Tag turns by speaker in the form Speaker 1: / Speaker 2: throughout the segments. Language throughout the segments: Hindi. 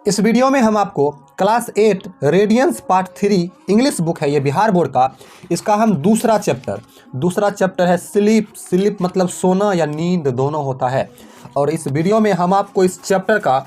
Speaker 1: इस वीडियो में हम आपको class 8 radiance part 3 English book है, ये बिहार बोर्ड का, इसका हम दूसरा चैप्टर है स्लीप। स्लीप मतलब सोना या नींद दोनों होता है। और इस वीडियो में हम आपको इस चैप्टर का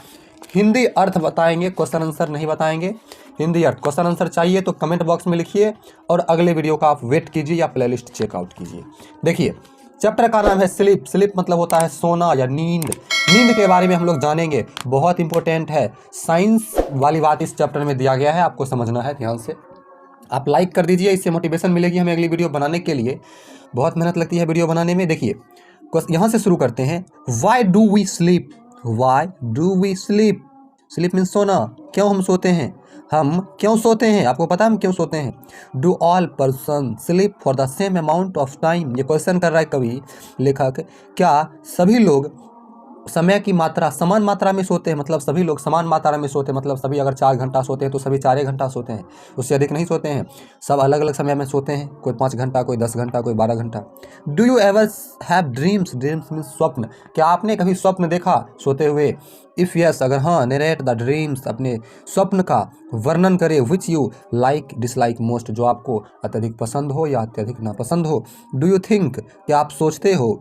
Speaker 1: हिंदी अर्थ बताएंगे, क्वेश्चन आंसर नहीं बताएंगे। हिंदी अर्थ, क्वेश्चन आंसर चाहिए तो कमेंट बॉक्स में लिखिए और अगले वीडियो का आप वेट कीजिए या प्लेलिस्ट चेकआउट कीजिए। देखिए, चैप्टर का नाम है स्लीप। स्लीप मतलब होता है सोना या नींद। नींद के बारे में हम लोग जानेंगे, बहुत इंपॉर्टेंट है। साइंस वाली बात इस चैप्टर में दिया गया है, आपको समझना है ध्यान से। आप लाइक कर दीजिए, इससे मोटिवेशन मिलेगी हमें अगली वीडियो बनाने के लिए। बहुत मेहनत लगती है वीडियो बनाने में। देखिए, यहाँ से शुरू करते हैं। Why do we sleep? Why do we sleep? Sleep means सोना। क्यों हम सोते हैं? हम क्यों सोते हैं? आपको पता है हम क्यों सोते हैं? Do all person sleep for the same amount of time? ये क्वेश्चन कर रहा है कवि, लेखक। क्या सभी लोग समय की मात्रा समान मात्रा में सोते हैं? मतलब सभी लोग समान मात्रा में सोते हैं, मतलब सभी अगर 4 घंटा सोते हैं तो सभी 4 घंटा सोते हैं, उससे अधिक नहीं सोते हैं। सब अलग अलग समय में सोते हैं, कोई 5 घंटा, कोई 10 घंटा, कोई 12 घंटा। Do you ever have dreams? Dreams means स्वप्न। क्या आपने कभी स्वप्न देखा सोते हुए? इफ़ यस, अगर हाँ, नरेट द ड्रीम्स, अपने स्वप्न का वर्णन करे। Which you like dislike most, जो आपको अत्यधिक पसंद हो या अत्यधिक नापसंद हो। डू यू थिंक, क्या आप सोचते हो?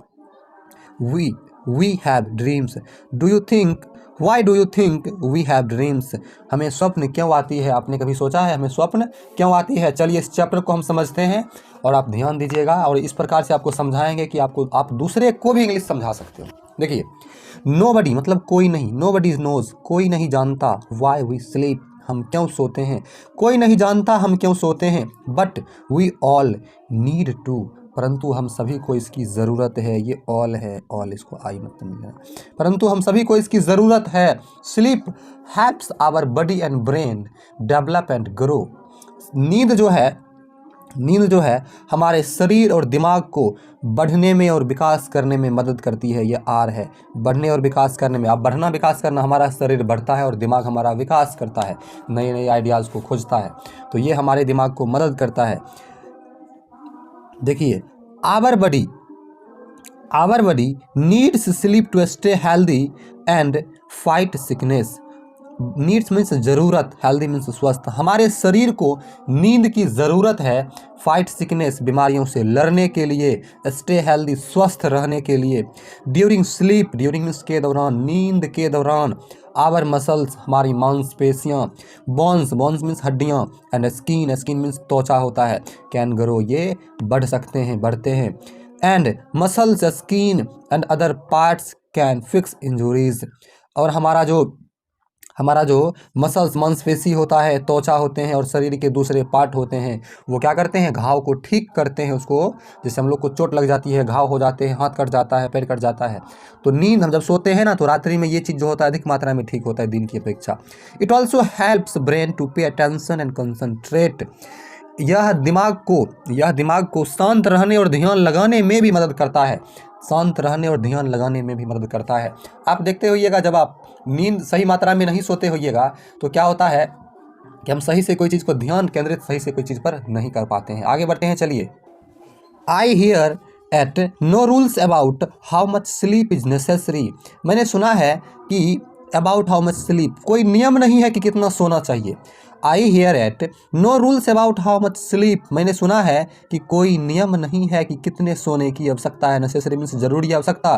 Speaker 1: We have dreams. Do you think? Why do you think we have dreams? हमें स्वप्न क्यों आती है? आपने कभी सोचा है हमें स्वप्न क्यों आती है? चलिए इस चैप्टर को हम समझते हैं और आप ध्यान दीजिएगा, और इस प्रकार से आपको समझाएंगे कि आप दूसरे को भी इंग्लिश समझा सकते हो। देखिए, nobody मतलब कोई नहीं, nobody knows, कोई नहीं जानता। Why we sleep, हम क्यों सोते हैं। कोई नहीं जानता हम क्यों सोते हैं। But we all need to, परंतु हम सभी को इसकी ज़रूरत है। ये ऑल है, ऑल, इसको आई मत समझना। परंतु हम सभी को इसकी ज़रूरत है। Sleep helps our body and brain develop and grow. नींद जो है हमारे शरीर और दिमाग को बढ़ने में और विकास करने में मदद करती है। ये आर है, बढ़ने और विकास करने में। अब बढ़ना विकास करना, हमारा शरीर बढ़ता है और दिमाग हमारा विकास करता है, नए नए आइडियाज़ को खोजता है, तो ये हमारे दिमाग को मदद करता है। देखिए, our body needs sleep to stay healthy and fight sickness. Needs means ज़रूरत, हेल्दी मीन्स स्वस्थ। हमारे शरीर को नींद की ज़रूरत है फाइट सिकनेस, बीमारियों से लड़ने के लिए, स्टे हेल्दी, स्वस्थ रहने के लिए। ड्यूरिंग स्लीप, ड्यूरिंग मीन्स के दौरान, नींद के दौरान। आवर मसल्स, हमारी मांसपेशियाँ। बोन्स, बोन्स मीन्स हड्डियाँ। एंड स्किन, स्किन मीन्स त्वचा होता है। कैन ग्रो, ये बढ़ सकते हैं, बढ़ते हैं। And muscles, skin and other parts can fix injuries. और हमारा जो मसल्स, मांसपेशी होता है, त्वचा होते हैं और शरीर के दूसरे पार्ट होते हैं, वो क्या करते हैं? घाव को ठीक करते हैं। उसको, जैसे हम लोग को चोट लग जाती है, घाव हो जाते हैं, हाथ कट जाता है, पैर कट जाता है, तो नींद हम जब सोते हैं ना, तो रात्रि में ये चीज़ जो होता है अधिक मात्रा में ठीक होता है दिन की अपेक्षा। It also helps brain to pay attention and concentrate. यह दिमाग को शांत रहने और ध्यान लगाने में भी मदद करता है। शांत रहने और ध्यान लगाने में भी मदद करता है। आप देखते होइएगा, जब आप नींद सही मात्रा में नहीं सोते होइएगा तो क्या होता है कि हम सही से कोई चीज़ को ध्यान केंद्रित सही से कोई चीज़ पर नहीं कर पाते हैं। आगे बढ़ते हैं, चलिए। I hear at no rules about how much sleep is necessary. मैंने सुना है कि अबाउट हाउ मच स्लीप, कोई नियम नहीं है कि कितना सोना चाहिए। I hear at no rules about how much sleep, मैंने सुना है कि कोई नियम नहीं है कि कितने सोने की आवश्यकता है। नेसेसरी मीन्स जरूरी आवश्यकता।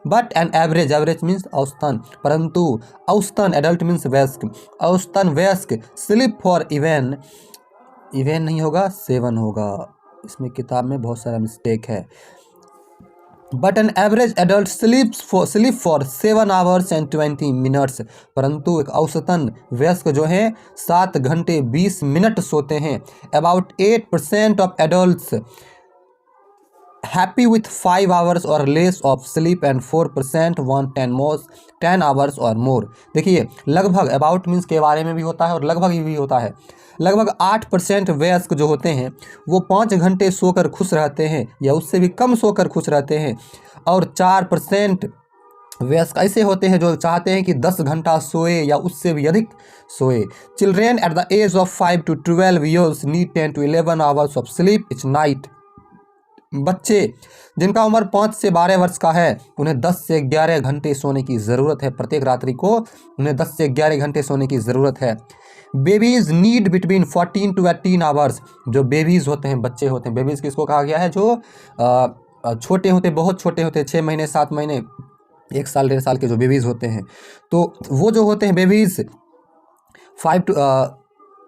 Speaker 1: But an average, average means औसतन, परंतु औसतन, एडल्ट मीन्स वयस्क, औसतन वयस्क स्लीप फॉर इवन नहीं होगा, 7 होगा। इसमें किताब में बहुत सारा मिस्टेक है। But an average adult sleep for 7 hours and 20 minutes, परंतु एक औसतन वयस्क जो है 7 घंटे 20 मिनट सोते हैं। About 8% of adults happy with 5 hours और less of sleep and 4% want 10 hours और मोर। देखिए, लगभग, अबाउट मीन्स के बारे में भी होता है और लगभग भी होता है। लगभग 8% वयस्क जो होते हैं वो 5 घंटे सोकर खुश रहते हैं या उससे भी कम सोकर खुश रहते हैं, और 4% वयस्क ऐसे होते हैं जो चाहते हैं कि 10 घंटा सोए या उससे भी अधिक सोए। Children at the age of 5 to 12 years need 10 to 11 hours of sleep each night. बच्चे जिनका उम्र 5 से 12 वर्ष का है उन्हें 10 से 11 घंटे सोने की ज़रूरत है। प्रत्येक रात्रि को उन्हें 10 से 11 घंटे सोने की ज़रूरत है। Babies need between 14 to 18 hours. जो बेबीज़ होते हैं, बच्चे होते हैं, बेबीज़ किसको कहा गया है? जो छोटे होते, बहुत छोटे होते, 6 महीने 7 महीने 1 साल 1.5 साल के जो बेबीज़ होते हैं, तो वो जो होते हैं बेबीज़ 5 to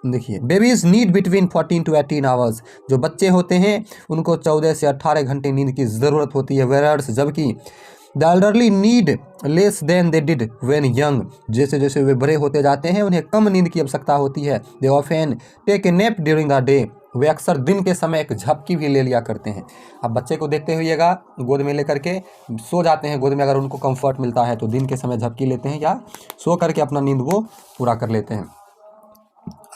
Speaker 1: देखिए, babies need between 14 to 18 hours. जो बच्चे होते हैं उनको 14 से 18 घंटे नींद की ज़रूरत होती है। वेयर्स जबकि the elderly need less than they did when young. जैसे जैसे वे बड़े होते जाते हैं उन्हें कम नींद की आवश्यकता होती है। They often take a nap during the day. वे अक्सर दिन के समय एक झपकी भी ले लिया करते हैं। अब बच्चे को देखते हुएगा, गोद में लेकर के सो जाते हैं गोद में, अगर उनको कंफर्ट मिलता है तो दिन के समय झपकी लेते हैं या सो करके अपना नींद वो पूरा कर लेते हैं।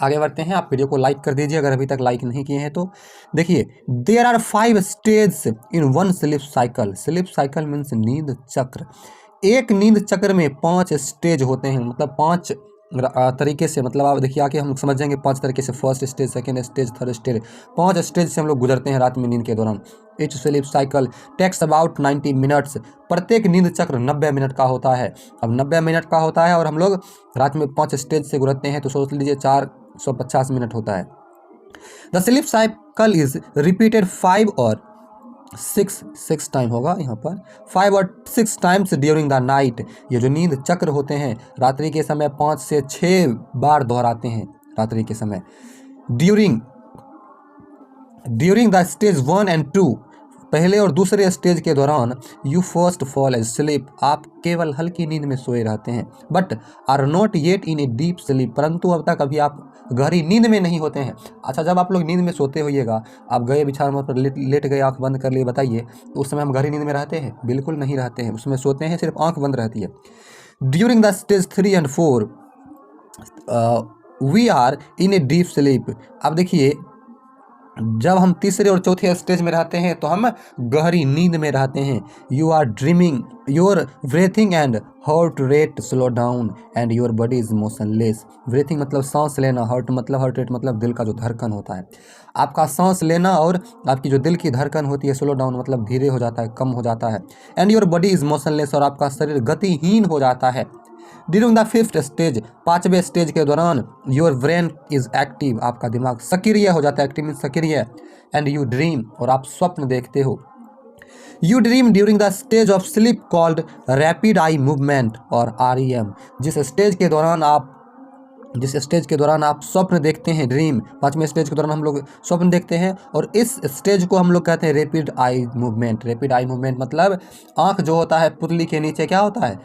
Speaker 1: आगे बढ़ते हैं। आप वीडियो को लाइक कर दीजिए अगर अभी तक लाइक नहीं किए हैं तो। देखिए, there are 5 stage in one sleep cycle. Sleep cycle means नींद चक्र। एक नींद चक्र में 5 स्टेज होते हैं, मतलब 5 तरीके से, मतलब आप देखिए आके हम समझ जाएंगे 5 तरीके से। First stage, second stage, third stage, 5 stage से हम लोग गुजरते हैं रात में नींद के दौरान। Each sleep cycle takes about 90 minutes. प्रत्येक नींद चक्र 90 मिनट का होता है। अब 90 मिनट का होता है और हम लोग रात में 5 स्टेज से गुजरते हैं तो सोच लीजिए 450 मिनट होता है। The sleep cycle is repeated 5 और 6 टाइम होगा यहाँ पर, 5 और 6 टाइम्स ड्यूरिंग द नाइट। ये जो नींद चक्र होते हैं रात्रि के समय 5 से 6 बार दोहराते हैं रात्रि के समय। ड्यूरिंग द स्टेज 1 and 2, पहले और दूसरे स्टेज के दौरान you first fall asleep. आप केवल हल्की नींद में सोए रहते हैं। But are not yet in a deep sleep, परंतु अब तक अभी आप गहरी नींद में नहीं होते हैं। अच्छा, जब आप लोग नींद में सोते होइएगा, आप गए बिछाने पर लेट गए, आंख बंद कर लिए, बताइए तो उस समय हम गहरी नींद में रहते हैं? बिल्कुल नहीं रहते हैं। उसमें सोते हैं, सिर्फ आंख बंद रहती है। During the stage 3 and 4 we are in a deep sleep. अब देखिए, जब हम तीसरे और चौथे स्टेज में रहते हैं तो हम गहरी नींद में रहते हैं। You are dreaming, your breathing and heart rate slow down and your body is motionless. Breathing मतलब सांस लेना, हार्ट रेट मतलब दिल का जो धड़कन होता है। आपका सांस लेना और आपकी जो दिल की धड़कन होती है स्लो डाउन मतलब धीरे हो जाता है, कम हो जाता है। And your body is motionless, और आपका शरीर गतिहीन हो जाता है। ड्यूरिंग द 5th स्टेज, 5वें स्टेज के दौरान योर ब्रेन इज एक्टिव, आपका दिमाग सक्रिय हो जाता है। एक्टिव मीन्स सक्रिय। एंड यू ड्रीम, और आप स्वप्न देखते हो। You dream during the stage of sleep called rapid eye movement और REM। जिस स्टेज के दौरान आप स्वप्न देखते हैं, ड्रीम, 5वें स्टेज के दौरान हम लोग स्वप्न देखते हैं, और इस स्टेज को हम लोग कहते हैं rapid eye movement. Rapid eye movement मतलब आँख जो होता है पुतली के नीचे क्या होता है,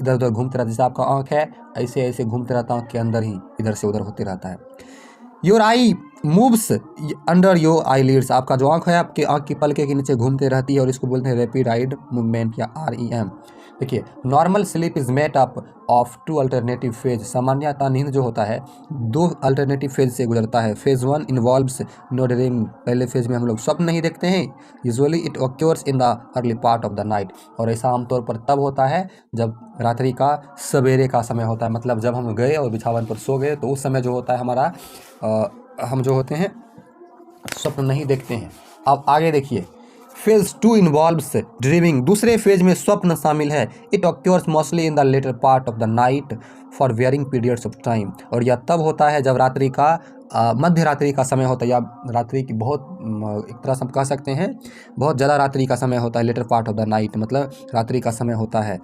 Speaker 1: इधर उधर घूमते रहता है। जैसे आपका आँख है ऐसे ऐसे घूमते रहता है, आँख के अंदर ही इधर से उधर होते रहता है। Your I moves under your eyelids, आपका जो आँख है आपके आँख की पलके के नीचे घूमते रहती है, और इसको बोलते हैं रैपिड आइड मूवमेंट या REM। देखिए, normal sleep is made up of 2 alternative phase. सामान्यतः नींद जो होता है 2 अल्टरनेटिव फेज से गुजरता है। Phase 1 involves no dream. पहले फेज में हम लोग स्वप्न नहीं देखते हैं। Usually it occurs in the early part of the night, और ऐसा आमतौर पर तब होता है जब रात्रि का सवेरे का समय होता है, मतलब जब हम गए और बिछावन पर सो गए तो उस समय जो होता है हमारा हम जो होते हैं स्वप्न नहीं देखते हैं। अब आगे देखिए, फेज 2 इन्वॉल्व्स ड्रीमिंग। दूसरे फेज में स्वप्न शामिल है। It occurs mostly in the latter part of the night for varying periods of time, और यह तब होता है जब रात्रि का मध्य रात्रि का समय होता है, या रात्रि की बहुत एक तरह से हम कह सकते हैं बहुत ज़्यादा रात्रि का समय होता है। Latter part of the night मतलब रात्रि का समय होता है।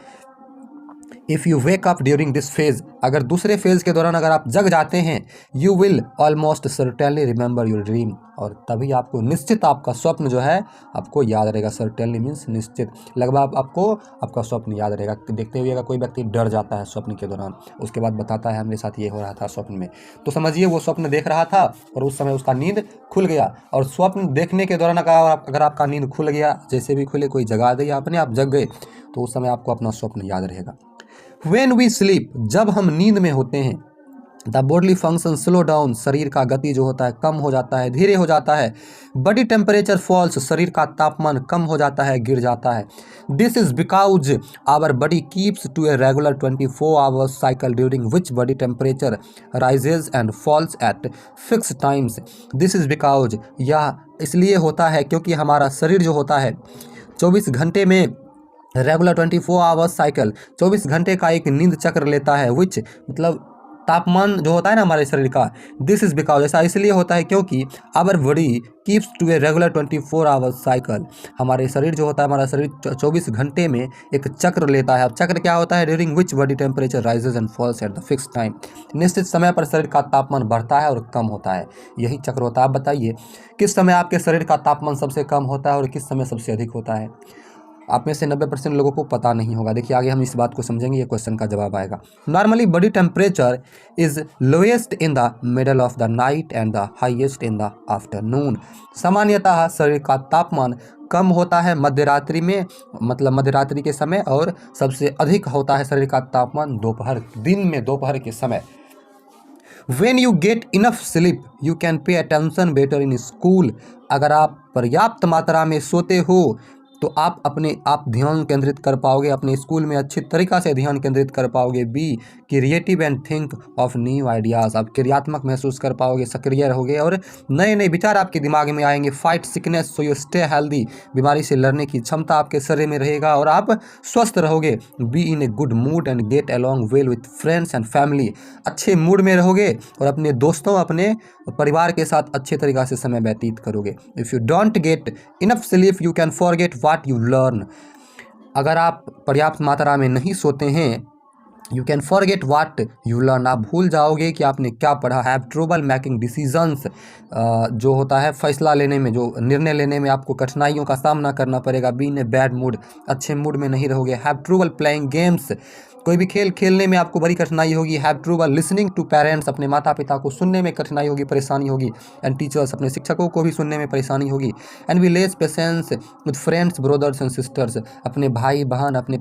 Speaker 1: If you wake up during this phase, अगर दूसरे फेज के दौरान अगर आप जग जाते हैं, you will almost certainly remember your dream, और तभी आपको निश्चित आपका स्वप्न जो है आपको याद रहेगा। सर्टेनली मीन्स निश्चित, लगभग आपको आपका स्वप्न याद रहेगा। देखते हुए कोई व्यक्ति डर जाता है स्वप्न के दौरान, उसके बाद बताता है मेरे साथ ये हो रहा था स्वप्न में, तो समझिए वो स्वप्न देख रहा था और उस समय उसका नींद खुल गया। और स्वप्न देखने के दौरान अगर आपका नींद खुल गया, जैसे भी खुले, कोई जगा दिया आपने, आप जग गए, तो उस समय आपको अपना स्वप्न याद रहेगा। When we sleep, जब हम नींद में होते हैं, the bodily function slow down, शरीर का गति जो होता है कम हो जाता है, धीरे हो जाता है। बॉडी टेम्परेचर फॉल्स, शरीर का तापमान कम हो जाता है, गिर जाता है। This is because our body keeps to a regular 24 hours cycle during which body temperature rises and falls at fix times. This is because, यह इसलिए होता है क्योंकि हमारा शरीर जो होता है 24 घंटे में रेगुलर 24 आवर्स साइकिल 24 घंटे का एक नींद चक्र लेता है, विच मतलब तापमान जो होता है ना हमारे शरीर का। दिस इज बिकॉज, ऐसा इसलिए होता है क्योंकि our body keeps to a regular 24 hours cycle, हमारे शरीर जो होता है, हमारा शरीर 24 घंटे में एक चक्र लेता है। अब चक्र क्या होता है? During which body temperature rises and falls at the fix time, निश्चित समय पर शरीर का तापमान बढ़ता है और कम होता है, यही चक्र होता है। आप बताइए किस समय आपके शरीर का तापमान सबसे कम होता है और किस समय सबसे अधिक होता है? आप में से 90% लोगों को पता नहीं होगा। देखिए आगे हम इस बात को समझेंगे, ये क्वेश्चन का जवाब आएगा। Normally body temperature is lowest in the middle of the night and the highest in the afternoon, सामान्यतः शरीर का तापमान कम होता है मध्यरात्रि में, मतलब मध्यरात्रि के समय, और सबसे अधिक होता है शरीर का तापमान दोपहर, दिन में दोपहर के समय। When you get enough sleep, you can pay attention better in school, अगर आप पर्याप्त मात्रा में सोते हो तो आप ध्यान केंद्रित कर पाओगे, अपने स्कूल में अच्छी तरीक़ा से ध्यान केंद्रित कर पाओगे। Be creative and think of new ideas, आप क्रियात्मक महसूस कर पाओगे, सक्रिय रहोगे और नए नए विचार आपके दिमाग में आएंगे। Fight sickness so you stay healthy, बीमारी से लड़ने की क्षमता आपके शरीर में रहेगा और आप स्वस्थ रहोगे। Be in a good mood and get along well with friends and family, अच्छे मूड में रहोगे और अपने दोस्तों, अपने परिवार के साथ अच्छे तरीक़ा से समय व्यतीत करोगे। If you don't get enough sleep you can forget what you learn, अगर आप पर्याप्त मात्रा में नहीं सोते हैं, you can forget what you learn, आप भूल जाओगे कि आपने क्या पढ़ा। हैव ट्रबल मेकिंग डिसीजंस, जो होता है फैसला लेने में, जो निर्णय लेने में आपको कठिनाइयों का सामना करना पड़ेगा। Be in a bad mood, अच्छे मूड में नहीं रहोगे। हैव ट्रबल प्लेइंग गेम्स, कोई भी खेल खेलने में आपको बड़ी कठिनाई होगी। Have trouble listening to parents, अपने माता पिता को सुनने में कठिनाई होगी, परेशानी होगी। एंड टीचर्स, अपने शिक्षकों को भी सुनने में परेशानी होगी। And we less patience with friends brothers and sisters, अपने भाई बहन, अपने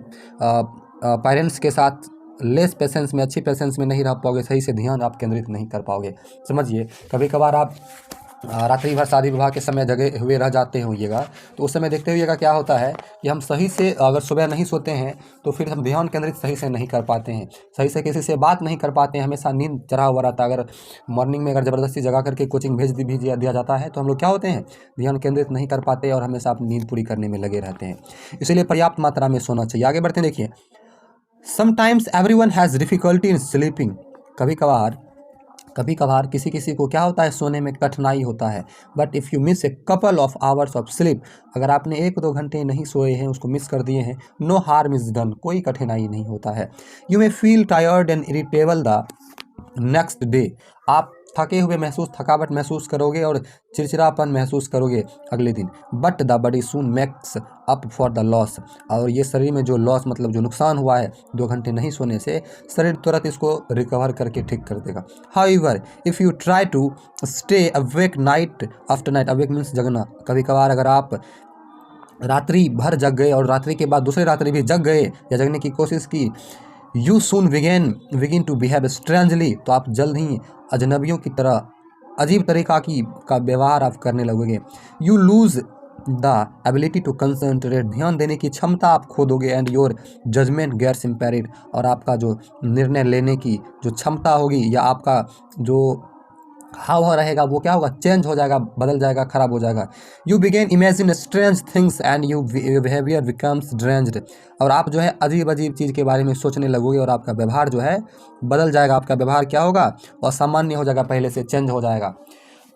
Speaker 1: पेरेंट्स के साथ लेस पेशेंस में, अच्छी पेशेंस में नहीं रह पाओगे, सही से ध्यान आप केंद्रित नहीं कर पाओगे। समझिए कभी कभार आप रात्रि भर शादी विवाह के समय जगे हुए रह जाते होइएगा, तो उस समय देखते हुइएगा क्या होता है कि हम सही से अगर सुबह नहीं सोते हैं तो फिर हम ध्यान केंद्रित सही से नहीं कर पाते हैं, सही से किसी से बात नहीं कर पाते हैं, हमेशा नींद चढ़ा हुआ रहता है। अगर मॉर्निंग में अगर ज़बरदस्ती जगा करके कोचिंग भेज दिया जाता है तो हम लोग क्या होते हैं, ध्यान केंद्रित नहीं कर पाते और हमेशा अपनी नींद पूरी करने में लगे रहते हैं। इसलिए पर्याप्त मात्रा में सोना चाहिए। आगे बढ़ते हैं, देखिए sometimes everyone has difficulty in sleeping, कभी कभार किसी को क्या होता है, सोने में कठिनाई होता है। But if you miss a couple of hours of sleep, अगर आपने 1-2 घंटे नहीं सोए हैं, उसको मिस कर दिए हैं, नो हार्म इज़ डन, कोई कठिनाई नहीं होता है। You may feel tired and irritable the next day, आप थकावट महसूस करोगे और चिड़चिड़ापन महसूस करोगे अगले दिन। But the body soon makes up for the loss, और ये शरीर में जो लॉस मतलब जो नुकसान हुआ है 2 घंटे नहीं सोने से, शरीर तुरंत इसको रिकवर करके ठीक कर देगा। However if you try to stay awake night after night, awake means जगना, कभी कभार अगर आप रात्रि भर जग गए और रात्रि के बाद दूसरी रात्रि भी जग गए या जगने की कोशिश की, you soon begin to behave strangely, तो आप जल्द ही अजनबियों की तरह अजीब तरीक़ा का व्यवहार आप करने लगोगे। You lose the ability to concentrate, ध्यान देने की क्षमता आप खो दोगे। And your judgement gets impaired, और आपका जो निर्णय लेने की जो क्षमता होगी या आपका जो हाव रहेगा वो क्या होगा, चेंज हो जाएगा, बदल जाएगा, खराब हो जाएगा। You begin imagine strange things and you behaviour becomes deranged, और आप जो है अजीब चीज़ के बारे में सोचने लगोगे और आपका व्यवहार जो है बदल जाएगा। आपका व्यवहार क्या होगा, असामान्य हो जाएगा, पहले से चेंज हो जाएगा।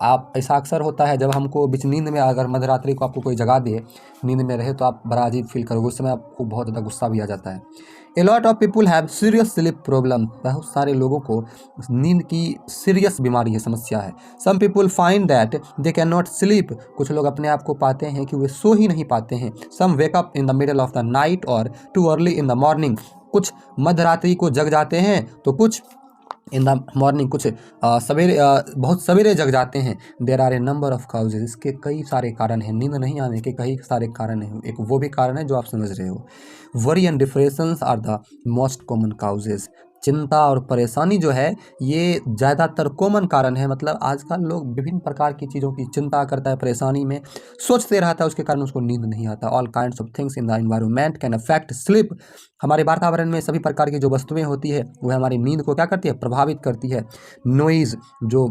Speaker 1: आप ऐसा अक्सर होता है जब हमको बीच नींद में, अगर मध्यरात्रि को आपको कोई जगा दे, नींद में रहे, तो आप बड़ा अजीब फील करोगे, उस समय आपको बहुत ज़्यादा गुस्सा भी आ जाता है। A lot of people have serious sleep problem, बहुत सारे लोगों को नींद की सीरियस बीमारी है, समस्या है। Some people find that they can not sleep, कुछ लोग अपने आप को पाते हैं कि वे सो ही नहीं पाते हैं। Some wake up in the middle of the night और too early in the morning, कुछ मध्यरात्रि को जग जाते हैं तो कुछ इन द मॉर्निंग, कुछ सवेरे बहुत सवेरे जग जाते हैं। There are a number of causes, इसके कई सारे कारण हैं, नींद नहीं आने के कई सारे कारण हैं। एक वो भी कारण है जो आप समझ रहे हो। Worry and depressions are the most common causes, चिंता और परेशानी जो है ये ज़्यादातर कॉमन कारण है। मतलब आजकल लोग विभिन्न प्रकार की चीज़ों की चिंता करता है, परेशानी में सोचते रहता है, उसके कारण उसको नींद नहीं आता। All kinds of things in the environment can affect sleep. हमारे वातावरण में सभी प्रकार की जो वस्तुएं होती है वह हमारी नींद को क्या करती है, प्रभावित करती है। नॉइज़, जो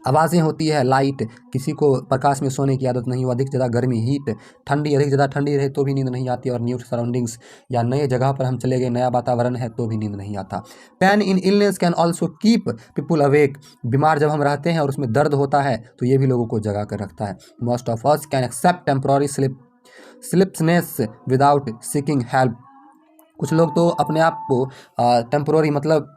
Speaker 1: आवाज़ें होती है, लाइट, किसी को प्रकाश में सोने की आदत नहीं हो, अधिक ज़्यादा गर्मी, हीट, ठंडी, अधिक ज़्यादा ठंडी रहे तो भी नींद नहीं आती, और न्यू सराउंडिंग्स या नए जगह पर हम चले गए, नया वातावरण है तो भी नींद नहीं आता। Pain in illness can also keep people awake. बीमार जब हम रहते हैं और उसमें दर्द होता है तो ये भी लोगों को जगा कर रखता है। Most of us can accept temporary sleeplessness without seeking help. कुछ लोग तो अपने आप को टेम्पोररी मतलब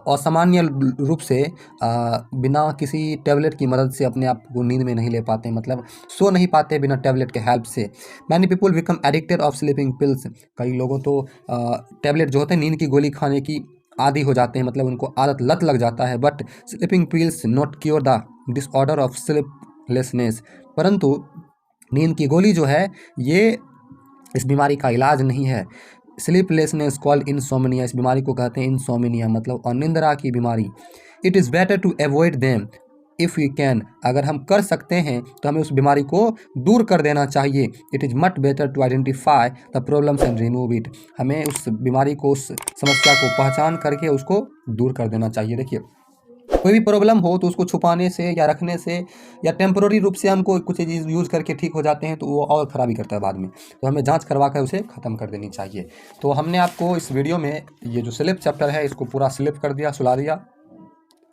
Speaker 1: असामान्य रूप से बिना किसी टैबलेट की मदद से अपने आप को नींद में नहीं ले पाते, मतलब सो नहीं पाते बिना टैबलेट के हेल्प से। Many people become addicted of sleeping pills. कई लोगों तो टैबलेट जो होते हैं नींद की गोली खाने की आदी हो जाते हैं, मतलब उनको आदत लत लग जाता है। But sleeping pills not cure the disorder of sleeplessness. परंतु नींद की गोली जो है ये इस बीमारी का इलाज नहीं है। स्लीपलेसनेस कॉल्ड इंसोम्निया, इस बीमारी को कहते हैं इंसोम्निया, मतलब अनिंद्रा की बीमारी। It is better to avoid them if you can. अगर हम कर सकते हैं तो हमें उस बीमारी को दूर कर देना चाहिए। It is much better to identify the problems and remove it. हमें उस बीमारी को, उस समस्या को पहचान करके उसको दूर कर देना चाहिए। देखिए, कोई भी प्रॉब्लम हो तो उसको छुपाने से या रखने से या टेम्पोररी रूप से हमको कुछ चीज़ यूज़ करके ठीक हो जाते हैं तो वो और ख़राबी करता है बाद में। तो हमें जांच करवा कर उसे ख़त्म कर देनी चाहिए। तो हमने आपको इस वीडियो में ये जो स्लीप चैप्टर है इसको पूरा स्लीप कर दिया, सुला दिया।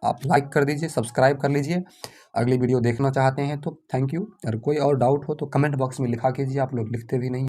Speaker 1: आप लाइक कर दीजिए, सब्सक्राइब कर लीजिए। अगली वीडियो देखना चाहते हैं तो थैंक यू। अगर कोई और डाउट हो तो कमेंट बॉक्स में लिखा कीजिए, आप लोग लिखते भी नहीं।